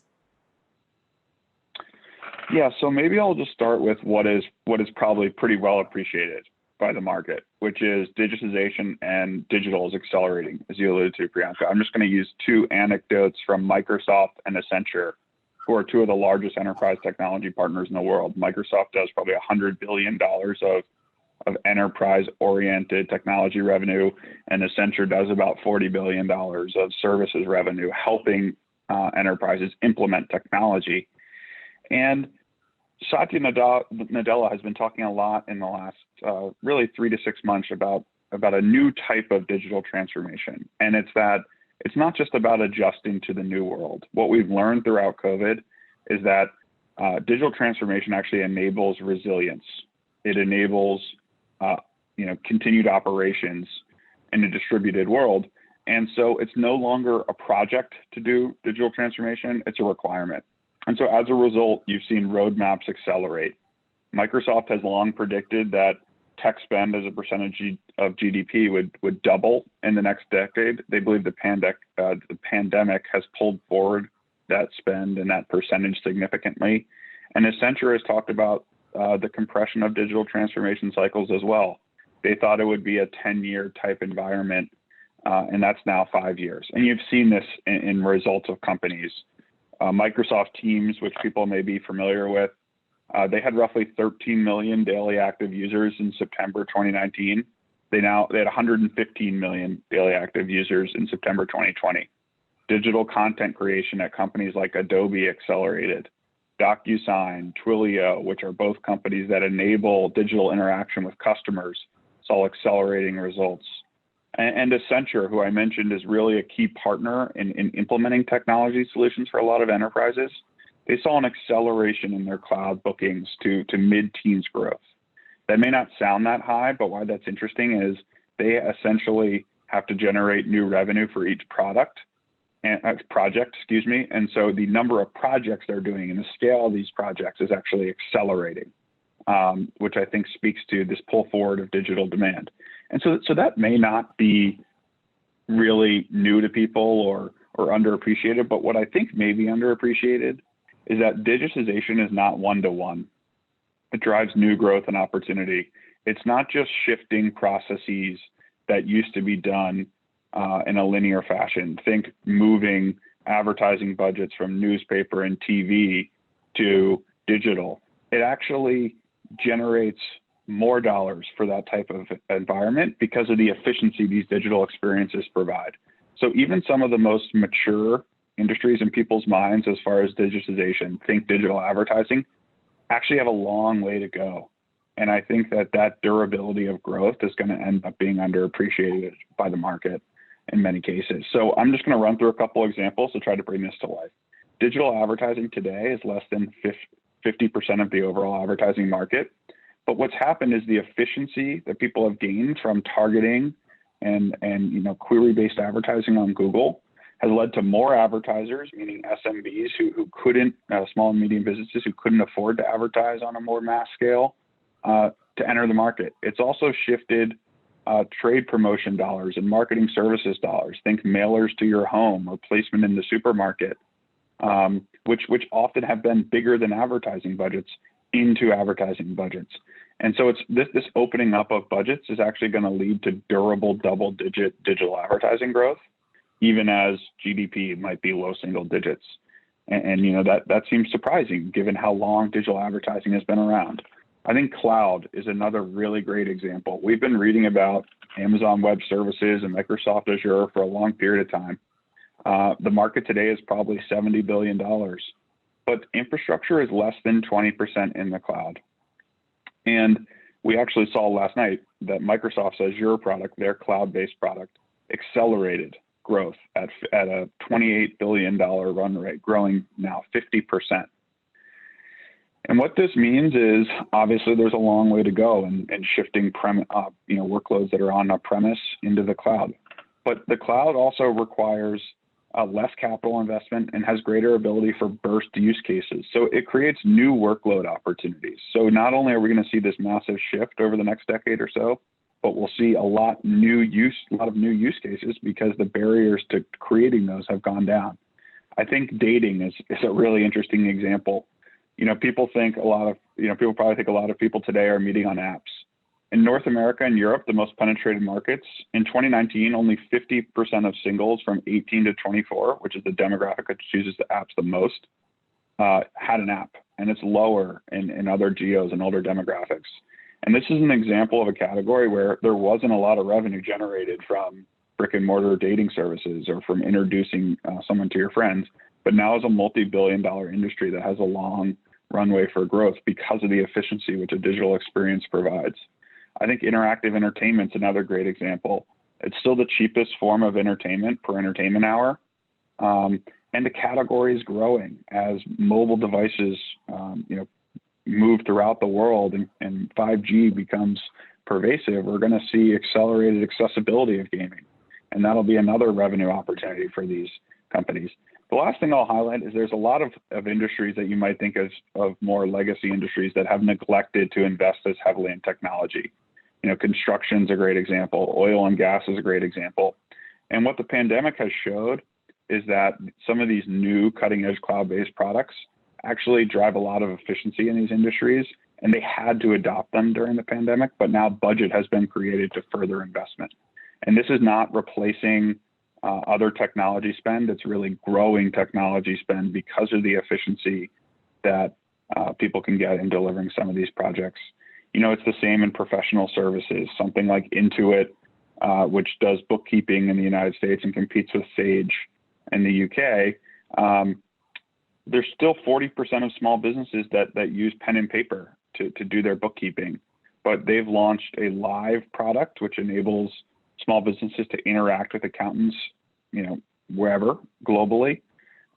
Yeah, so maybe I'll just start with what is probably pretty well appreciated by the market, which is digitization, and digital is accelerating, as you alluded to, Priyanka. I'm just going to use 2 anecdotes from Microsoft and Accenture, who are 2 of the largest enterprise technology partners in the world. Microsoft does probably $100 billion of enterprise-oriented technology revenue, and Accenture does about $40 billion of services revenue, helping enterprises implement technology. And Satya Nadella has been talking a lot in the last really 3 to 6 months about a new type of digital transformation. And it's not just about adjusting to the new world. What we've learned throughout COVID is that digital transformation actually enables resilience. It enables continued operations in a distributed world. And so it's no longer a project to do digital transformation, it's a requirement. And so as a result, you've seen roadmaps accelerate. Microsoft has long predicted that tech spend as a percentage of GDP would double in the next decade. They believe the pandemic has pulled forward that spend and that percentage significantly. And Accenture has talked about the compression of digital transformation cycles as well. They thought it would be a 10-year type environment, and that's now 5 years. And you've seen this in results of companies. Microsoft Teams, which people may be familiar with, they had roughly 13 million daily active users in September 2019. They had 115 million daily active users in September 2020. Digital content creation at companies like Adobe accelerated. DocuSign, Twilio, which are both companies that enable digital interaction with customers, saw accelerating results. And Accenture, who I mentioned is really a key partner in implementing technology solutions for a lot of enterprises, they saw an acceleration in their cloud bookings to mid-teens growth. That may not sound that high, but why that's interesting is they essentially have to generate new revenue for each project, and so the number of projects they're doing and the scale of these projects is actually accelerating, which I think speaks to this pull forward of digital demand. And so that may not be really new to people or underappreciated, but what I think may be underappreciated is that digitization is not one-to-one. It drives new growth and opportunity. It's not just shifting processes that used to be done in a linear fashion. Think moving advertising budgets from newspaper and TV to digital. It actually generates more dollars for that type of environment because of the efficiency these digital experiences provide. So even some of the most mature industries in people's minds as far as digitization, think digital advertising, actually have a long way to go. And I think that durability of growth is going to end up being underappreciated by the market in many cases. So I'm just going to run through a couple examples to try to bring this to life. Digital advertising today is less than 50% of the overall advertising market. But what's happened is the efficiency that people have gained from targeting and query-based advertising on Google has led to more advertisers, meaning SMBs who couldn't, small and medium businesses who couldn't afford to advertise on a more mass scale, to enter the market. It's also shifted trade promotion dollars and marketing services dollars. Think mailers to your home or placement in the supermarket, which often have been bigger than advertising budgets, into advertising budgets. And so it's this opening up of budgets is actually going to lead to durable double-digit digital advertising growth, even as GDP might be low single digits. And you know, that seems surprising given how long digital advertising has been around. I think cloud is another really great example. We've been reading about Amazon Web Services and Microsoft Azure for a long period of time. The market today is probably $70 billion, but infrastructure is less than 20% in the cloud. And we actually saw last night that Microsoft's Azure product, their cloud-based product, accelerated growth at a $28 billion run rate, growing now 50%. And what this means is, obviously, there's a long way to go in shifting workloads that are on a premise into the cloud. But the cloud also requires less capital investment and has greater ability for burst use cases. So it creates new workload opportunities. So not only are we going to see this massive shift over the next decade or so, but we'll see a lot of new use cases because the barriers to creating those have gone down. I think dating is a really interesting example. You know, people probably think a lot of people today are meeting on apps. In North America and Europe, the most penetrated markets, in 2019, only 50% of singles from 18 to 24, which is the demographic that chooses the apps the most, had an app, and it's lower in other geos and older demographics. And this is an example of a category where there wasn't a lot of revenue generated from brick and mortar dating services or from introducing someone to your friends, but now is a multi-billion-dollar industry that has a long runway for growth because of the efficiency which a digital experience provides. I think interactive entertainment's another great example. It's still the cheapest form of entertainment per entertainment hour. And the category is growing as mobile devices, move throughout the world and 5G becomes pervasive. We're going to see accelerated accessibility of gaming, and that'll be another revenue opportunity for these companies. The last thing I'll highlight is there's a lot of industries that you might think of more legacy industries that have neglected to invest as heavily in technology. You know, construction's a great example. Oil and gas is a great example. And what the pandemic has showed is that some of these new cutting-edge cloud-based products actually drive a lot of efficiency in these industries, and they had to adopt them during the pandemic, but now budget has been created to further investment. And this is not replacing other technology spend. It's really growing technology spend because of the efficiency that people can get in delivering some of these projects. You know, it's the same in professional services, something like Intuit, which does bookkeeping in the United States and competes with Sage in the UK. There's still 40% of small businesses that use pen and paper to do their bookkeeping, but they've launched a live product which enables small businesses to interact with accountants, wherever globally.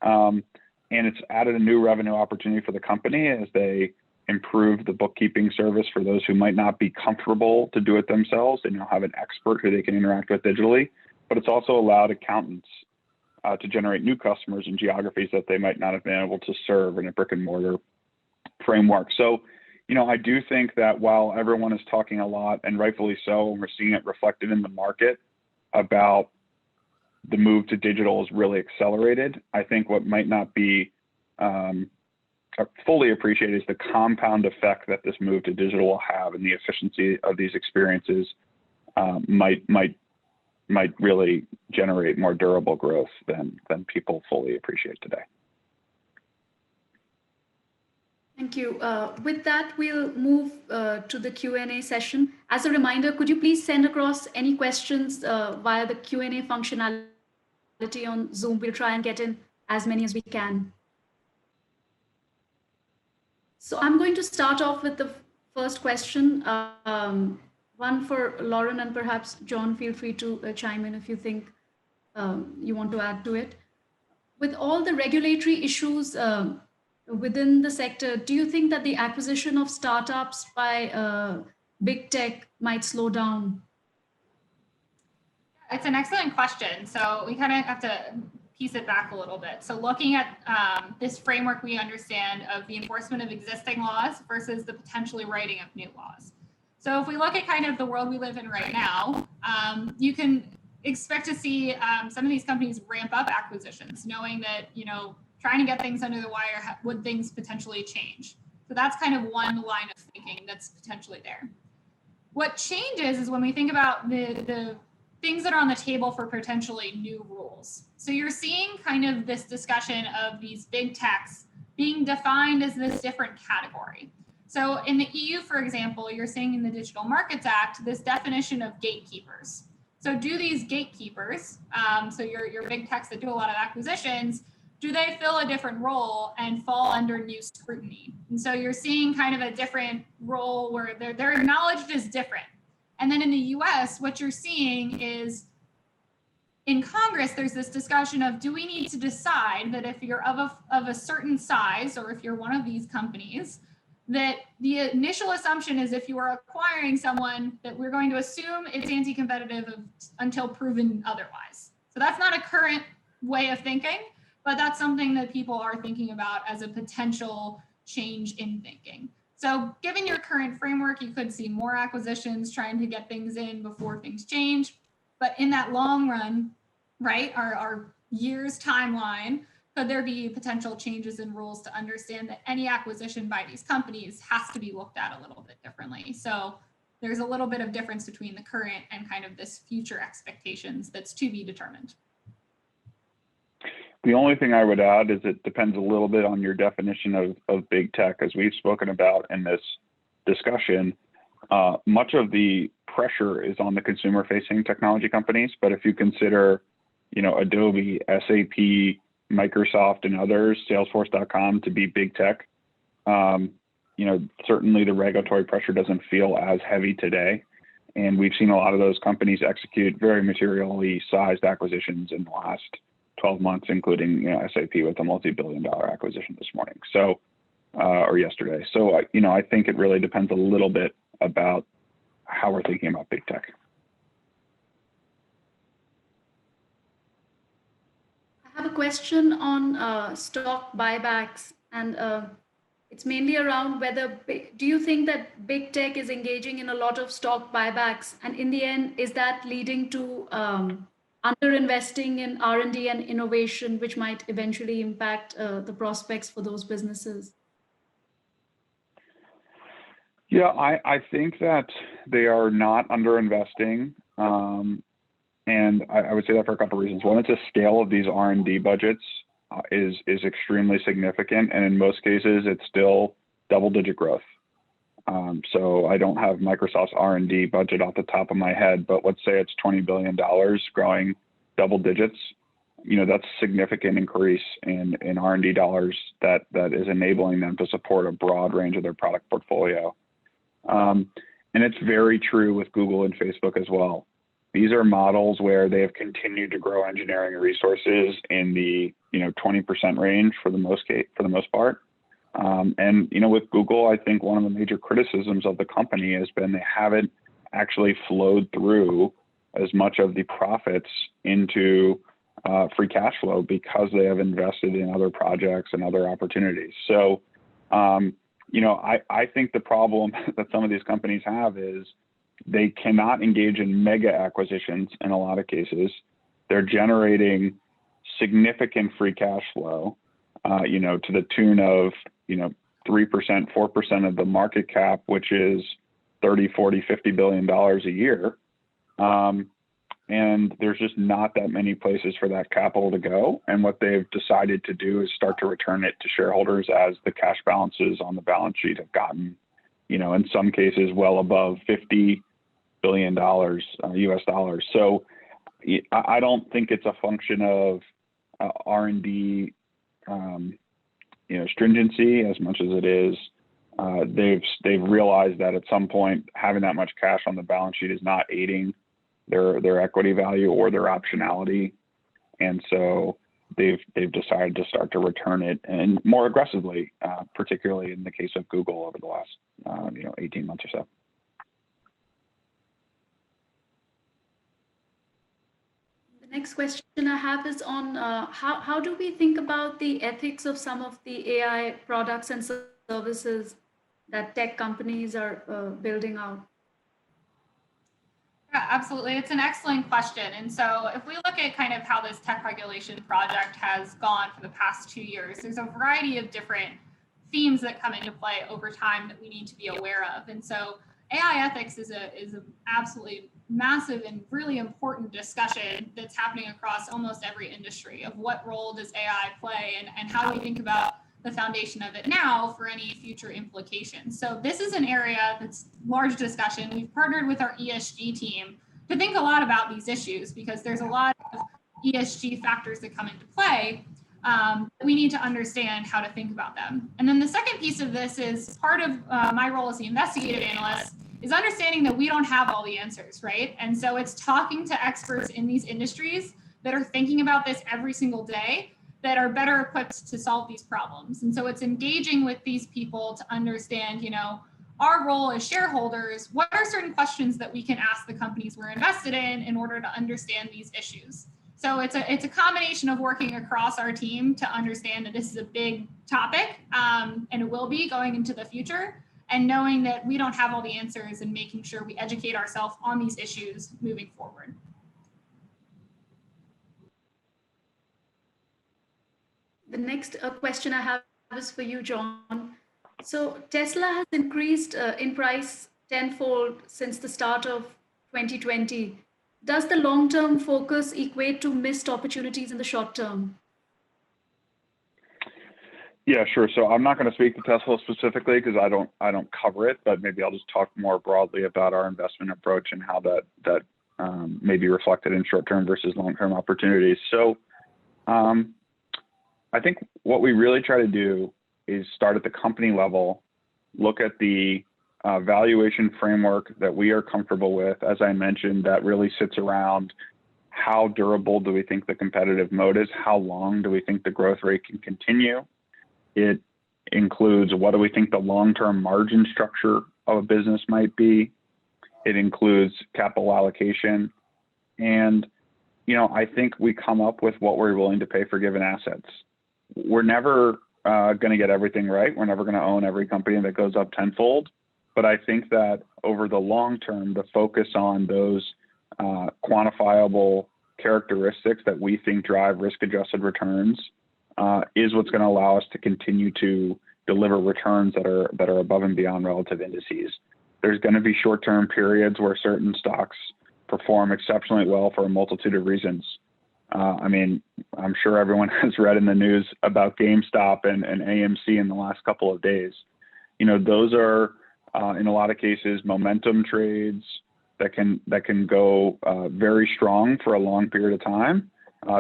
And it's added a new revenue opportunity for the company as they improve the bookkeeping service for those who might not be comfortable to do it themselves. They now have an expert who they can interact with digitally, but it's also allowed accountants to generate new customers in geographies that they might not have been able to serve in a brick and mortar framework. So, I do think that while everyone is talking a lot, and rightfully so, and we're seeing it reflected in the market about the move to digital is really accelerated, I think what might not be fully appreciated is the compound effect that this move to digital will have, and the efficiency of these experiences might really generate more durable growth than people fully appreciate today. Thank you. With that, we'll move to the Q&A session. As a reminder, could you please send across any questions via the Q&A functionality on Zoom? We'll try and get in as many as we can. So I'm going to start off with the first question. One for Lauren, and perhaps John, feel free to chime in if you think you want to add to it. With all the regulatory issues within the sector, do you think that the acquisition of startups by big tech might slow down? It's an excellent question. So we kind of have to piece it back a little bit. So looking at this framework, we understand of the enforcement of existing laws versus the potentially writing of new laws. So if we look at kind of the world we live in right now, you can expect to see some of these companies ramp up acquisitions, knowing that, trying to get things under the wire, would things potentially change? So that's kind of one line of thinking that's potentially there. What changes is when we think about the things that are on the table for potentially new rules. So you're seeing kind of this discussion of these big techs being defined as this different category. So in the EU, for example, you're seeing in the Digital Markets Act, this definition of gatekeepers. So do these gatekeepers, so your big techs that do a lot of acquisitions, do they fill a different role and fall under new scrutiny? And so you're seeing kind of a different role where they're acknowledged as different. And then in the US, what you're seeing is in Congress, there's this discussion of, do we need to decide that if you're of a certain size, or if you're one of these companies, that the initial assumption is if you are acquiring someone, that we're going to assume it's anti-competitive until proven otherwise. So that's not a current way of thinking, but that's something that people are thinking about as a potential change in thinking. So given your current framework, you could see more acquisitions trying to get things in before things change. But in that long run, right, our year's timeline, could there be potential changes in rules to understand that any acquisition by these companies has to be looked at a little bit differently? So there's a little bit of difference between the current and kind of this future expectations that's to be determined. The only thing I would add is it depends a little bit on your definition of big tech. As we've spoken about in this discussion, much of the pressure is on the consumer-facing technology companies. But if you consider, Adobe, SAP, Microsoft, and others, Salesforce.com to be big tech, certainly the regulatory pressure doesn't feel as heavy today. And we've seen a lot of those companies execute very materially sized acquisitions in the last 12 months, including SAP with a multi-billion-dollar acquisition this morning, or yesterday. So I think it really depends a little bit about how we're thinking about big tech. I have a question on stock buybacks, and it's mainly around whether, do you think that big tech is engaging in a lot of stock buybacks, and in the end, is that leading to underinvesting in R&D and innovation, which might eventually impact the prospects for those businesses? Yeah, I think that they are not underinvesting. And I would say that for a couple of reasons. One, it's the scale of these R&D budgets is extremely significant. And in most cases, it's still double-digit growth. So I don't have Microsoft's R&D budget off the top of my head, but let's say it's $20 billion growing double digits. That's a significant increase in R&D dollars that is enabling them to support a broad range of their product portfolio. And it's very true with Google and Facebook as well. These are models where they have continued to grow engineering resources in the 20% range for the most part. And with Google, I think one of the major criticisms of the company has been they haven't actually flowed through as much of the profits into free cash flow because they have invested in other projects and other opportunities. So, I think the problem that some of these companies have is they cannot engage in mega acquisitions in a lot of cases. They're generating significant free cash flow, to the tune of, 3%, 4% of the market cap, which is $30, $40, $50 billion a year. And there's just not that many places for that capital to go. And what they've decided to do is start to return it to shareholders as the cash balances on the balance sheet have gotten, in some cases well above $50 billion US dollars. So I don't think it's a function of R&D, stringency as much as it is. They've realized that at some point having that much cash on the balance sheet is not aiding their equity value or their optionality, and so they've decided to start to return it, and more aggressively, particularly in the case of Google over the last 18 months or so. The next question I have is on how do we think about the ethics of some of the AI products and services that tech companies are building out? Yeah, absolutely. It's an excellent question. And so if we look at kind of how this tech regulation project has gone for the past 2 years, there's a variety of different themes that come into play over time that we need to be aware of. And so AI ethics is a absolutely massive and really important discussion that's happening across almost every industry of what role does AI play and how do we think about the foundation of it now for any future implications. So this is an area that's large discussion. We've partnered with our ESG team to think a lot about these issues because there's a lot of ESG factors that come into play. We need to understand how to think about them. And then the second piece of this is part of my role as the investigative analyst is understanding that we don't have all the answers, right? And so it's talking to experts in these industries that are thinking about this every single day that are better equipped to solve these problems. And so it's engaging with these people to understand, our role as shareholders, what are certain questions that we can ask the companies we're invested in order to understand these issues. So it's a combination of working across our team to understand that this is a big topic, and it will be going into the future, and knowing that we don't have all the answers and making sure we educate ourselves on these issues moving forward. The next question I have is for you, John. So Tesla has increased in price tenfold since the start of 2020. Does the long-term focus equate to missed opportunities in the short term? Yeah, sure. So I'm not going to speak to Tesla specifically because I don't cover it, but maybe I'll just talk more broadly about our investment approach and how that may be reflected in short-term versus long-term opportunities. So I think what we really try to do is start at the company level, look at the valuation framework that we are comfortable with. As I mentioned, that really sits around how durable do we think the competitive moat is? How long do we think the growth rate can continue? It includes what do we think the long-term margin structure of a business might be? It includes capital allocation. And, I think we come up with what we're willing to pay for given assets. We're never going to get everything right. We're never going to own every company that goes up tenfold. But I think that over the long term, the focus on those quantifiable characteristics that we think drive risk-adjusted returns is what's going to allow us to continue to deliver returns that are above and beyond relative indices. There's going to be short-term periods where certain stocks perform exceptionally well for a multitude of reasons. I'm sure everyone has read in the news about GameStop and AMC in the last couple of days. Those are in a lot of cases momentum trades that can go very strong for a long period of time.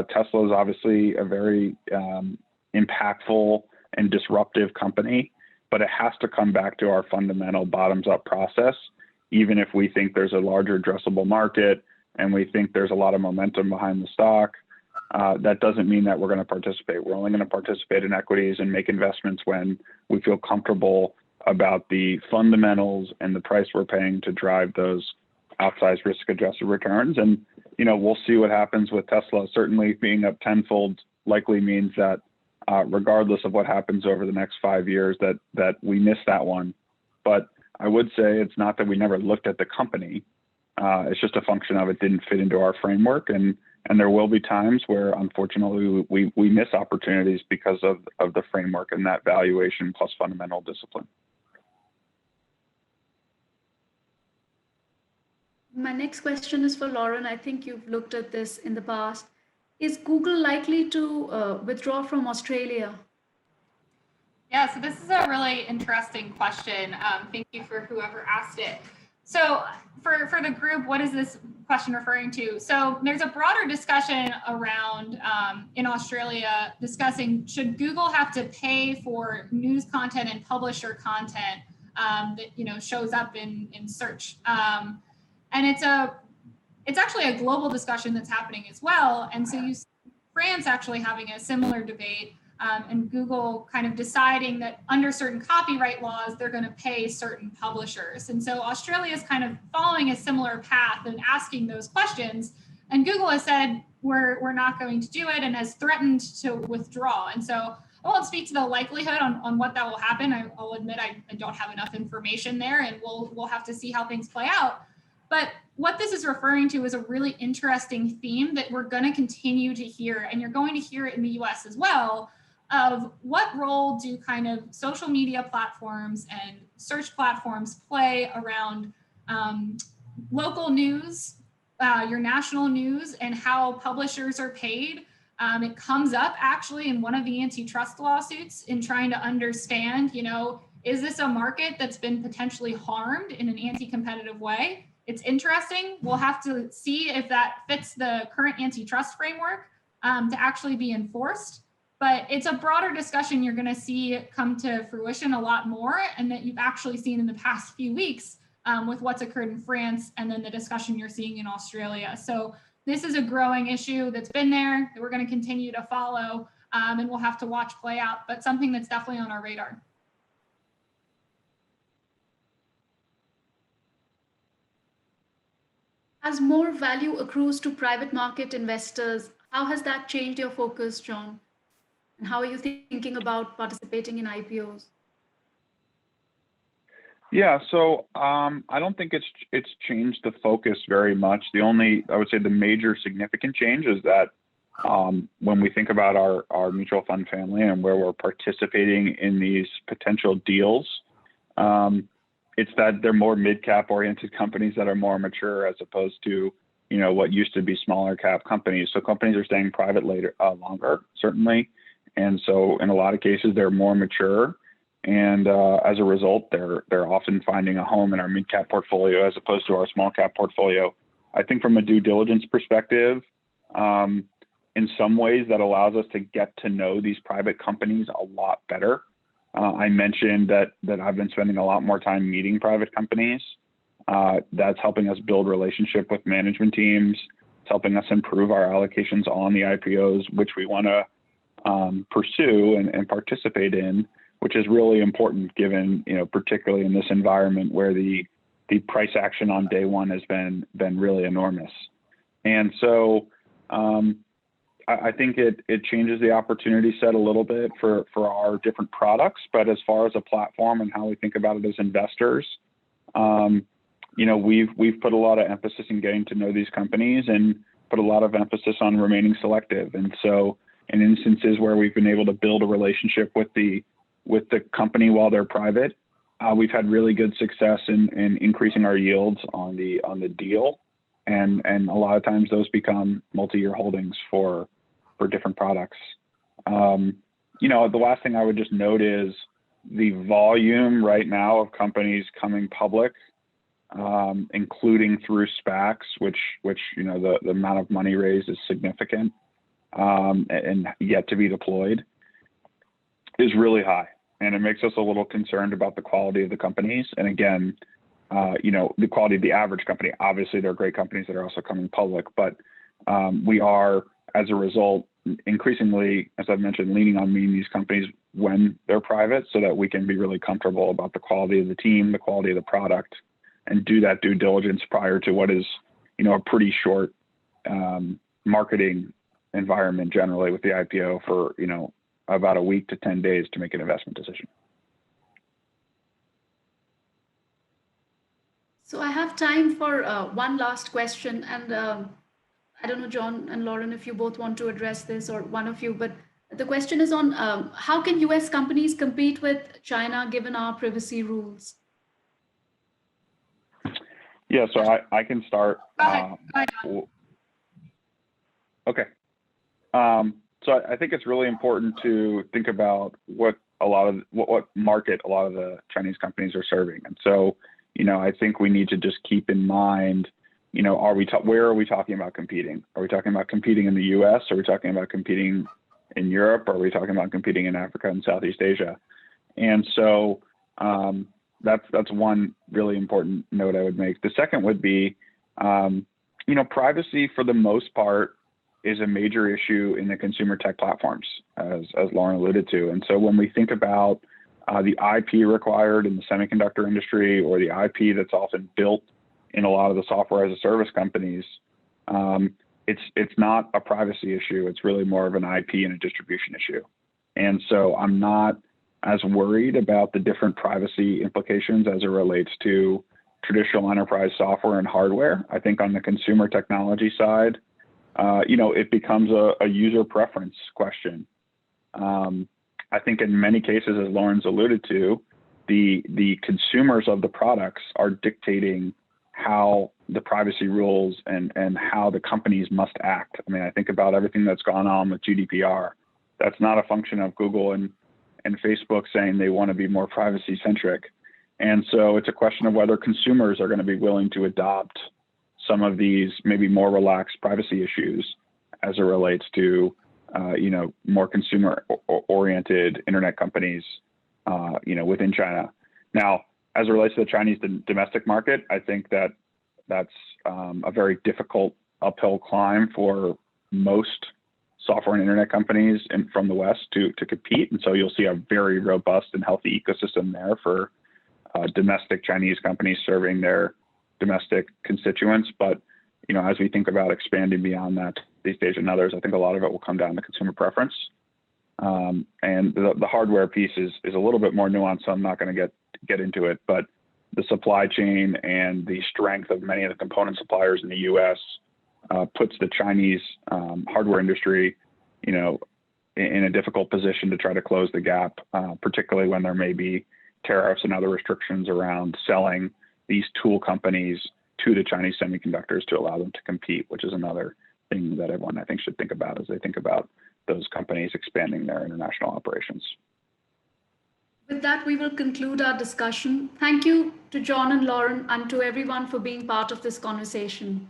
Tesla is obviously a very impactful and disruptive company, but it has to come back to our fundamental bottoms-up process. Even if we think there's a larger addressable market and we think there's a lot of momentum behind the stock, that doesn't mean that we're going to participate. We're only going to participate in equities and make investments when we feel comfortable about the fundamentals and the price we're paying to drive those outsized risk-adjusted returns. And, we'll see what happens with Tesla. Certainly being up tenfold likely means that regardless of what happens over the next 5 years, that we miss that one. But I would say it's not that we never looked at the company. It's just a function of it didn't fit into our framework. And there will be times where, unfortunately, we miss opportunities because of the framework and that valuation plus fundamental discipline. My next question is for Lauren. I think you've looked at this in the past. Is Google likely to withdraw from Australia? Yeah, so this is a really interesting question. Thank you for whoever asked it. So for the group, what is this question referring to? So there's a broader discussion around in Australia discussing should Google have to pay for news content and publisher content that shows up in search. And it's actually a global discussion that's happening as well. And so you see France actually having a similar debate and Google kind of deciding that under certain copyright laws, they're going to pay certain publishers. And so Australia is kind of following a similar path and asking those questions. And Google has said, we're not going to do it and has threatened to withdraw. And so I won't speak to the likelihood on what that will happen. I'll admit I don't have enough information there and we'll have to see how things play out. But what this is referring to is a really interesting theme that we're going to continue to hear, and you're going to hear it in the US as well, of what role do kind of social media platforms and search platforms play around local news, your national news, and how publishers are paid. It comes up actually in one of the antitrust lawsuits in trying to understand, is this a market that's been potentially harmed in an anti-competitive way? It's interesting. We'll have to see if that fits the current antitrust framework to actually be enforced. But it's a broader discussion you're going to see come to fruition a lot more, and that you've actually seen in the past few weeks with what's occurred in France, and then the discussion you're seeing in Australia. So this is a growing issue that's been there, that we're going to continue to follow, and we'll have to watch play out, but something that's definitely on our radar. As more value accrues to private market investors, how has that changed your focus, John? And how are you thinking about participating in IPOs? Yeah, so I don't think it's changed the focus very much. I would say the major significant change is that when we think about our mutual fund family and where we're participating in these potential deals, it's that they're more mid-cap oriented companies that are more mature as opposed to, what used to be smaller cap companies. So companies are staying private longer, certainly. And so in a lot of cases, they're more mature. And as a result, they're often finding a home in our mid-cap portfolio as opposed to our small-cap portfolio. I think from a due diligence perspective, in some ways that allows us to get to know these private companies a lot better. I mentioned that I've been spending a lot more time meeting private companies. That's helping us build relationship with management teams. It's helping us improve our allocations on the IPOs, which we want to pursue and participate in, which is really important given, particularly in this environment where the price action on day one has been really enormous. And so I think it changes the opportunity set a little bit for our different products, but as far as a platform and how we think about it as investors, we've put a lot of emphasis in getting to know these companies and put a lot of emphasis on remaining selective. And so in instances where we've been able to build a relationship with the company while they're private, we've had really good success in increasing our yields on the deal. And a lot of times those become multi-year holdings for different products. The last thing I would just note is the volume right now of companies coming public, including through SPACs, which the amount of money raised is significant and yet to be deployed, is really high. And it makes us a little concerned about the quality of the companies. And again, the quality of the average company. Obviously, there are great companies that are also coming public, but we are, as a result, increasingly, as I've mentioned, leaning on meeting these companies when they're private so that we can be really comfortable about the quality of the team, the quality of the product, and do that due diligence prior to what is, a pretty short marketing environment generally with the IPO for, about a week to 10 days to make an investment decision. So I have time for one last question, and I don't know, John and Lauren, if you both want to address this, or one of you, but the question is on how can US companies compete with China given our privacy rules? Yeah, so I can start. Go ahead. Okay. So I think it's really important to think about what market a lot of the Chinese companies are serving. And so, I think we need to just keep in mind, where are we talking about competing? Are we talking about competing in the US? Are we talking about competing in Europe? Are we talking about competing in Africa and Southeast Asia? And so that's one really important note I would make. The second would be, privacy for the most part is a major issue in the consumer tech platforms, as Lauren alluded to. And so when we think about the IP required in the semiconductor industry, or the IP that's often built in a lot of the software as a service companies, it's not a privacy issue. It's really more of an IP and a distribution issue. And so I'm not as worried about the different privacy implications as it relates to traditional enterprise software and hardware. I think on the consumer technology side, it becomes a user preference question. I think in many cases, as Lauren's alluded to, the consumers of the products are dictating how the privacy rules and how the companies must act. I mean, I think about everything that's gone on with GDPR. That's not a function of Google and Facebook saying they want to be more privacy centric. And so it's a question of whether consumers are going to be willing to adopt some of these maybe more relaxed privacy issues as it relates to, more consumer oriented internet companies, within China. Now, as it relates to the Chinese domestic market, I think that's a very difficult uphill climb for most software and internet companies from the West to compete. And so you'll see a very robust and healthy ecosystem there for domestic Chinese companies serving their domestic constituents. But, as we think about expanding beyond that, these days and others, I think a lot of it will come down to consumer preference. And the hardware piece is a little bit more nuanced, so I'm not going to get into it. But the supply chain and the strength of many of the component suppliers in the U.S. Puts the Chinese hardware industry, in a difficult position to try to close the gap, particularly when there may be tariffs and other restrictions around selling these tool companies to the Chinese semiconductors to allow them to compete, which is another thing that everyone, I think, should think about as they think about those companies expanding their international operations. With that, we will conclude our discussion. Thank you to John and Lauren and to everyone for being part of this conversation.